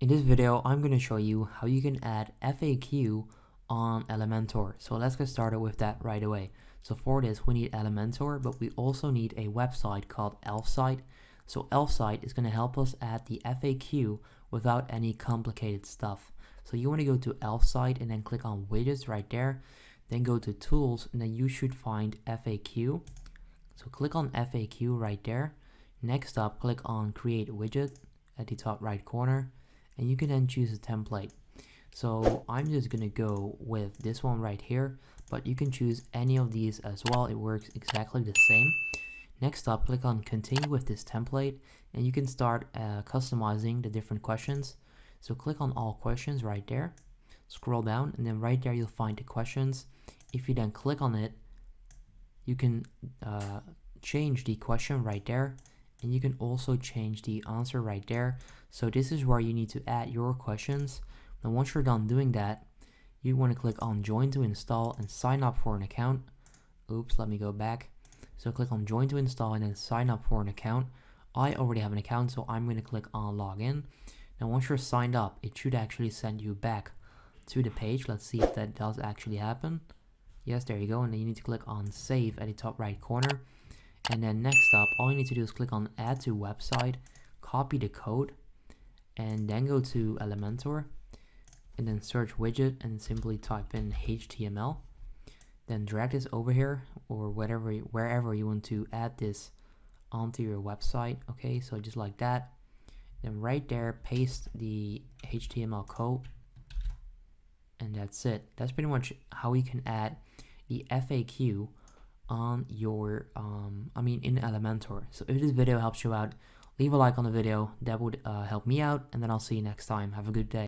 In this video, I'm going to show you how you can add FAQ on Elementor. So let's get started with that right away. So for this, we need Elementor, but we also need a website called ElfSite. So ElfSite is going to help us add the FAQ without any complicated stuff. So you want to go to ElfSite and then click on widgets right there. Then go to tools and then you should find FAQ. So click on FAQ right there. Next up, click on create widget at the top right corner. And you can then choose a template. So I'm just gonna go with this one right here, but you can choose any of these as well. It works exactly the same. Next up, click on continue with this template and you can start customizing the different questions. So click on all questions right there, scroll down, and then right there you'll find the questions. If you then click on it, you can change the question right there. And you can also change the answer right there. So this is where you need to add your questions. Now once you're done doing that, you want to click on join to install and sign up for an account. Oops, let me go back. So click on join to install and then sign up for an account. I already have an account, so I'm going to click on login. Now once you're signed up, it should actually send you back to the page. Let's see if that does actually happen. Yes, there you go. And then you need to click on save at the top right corner. And then next up, all you need to do is click on add to website, copy the code, and then go to Elementor, and then search widget and simply type in HTML. Then drag this over here or wherever you want to add this onto your website. Okay, so just like that. Then right there, paste the HTML code, and that's it. That's pretty much how you can add the FAQ on your in Elementor. So if this video helps you out, leave a like on the video. That would help me out, and then I'll see you next time. Have a good day.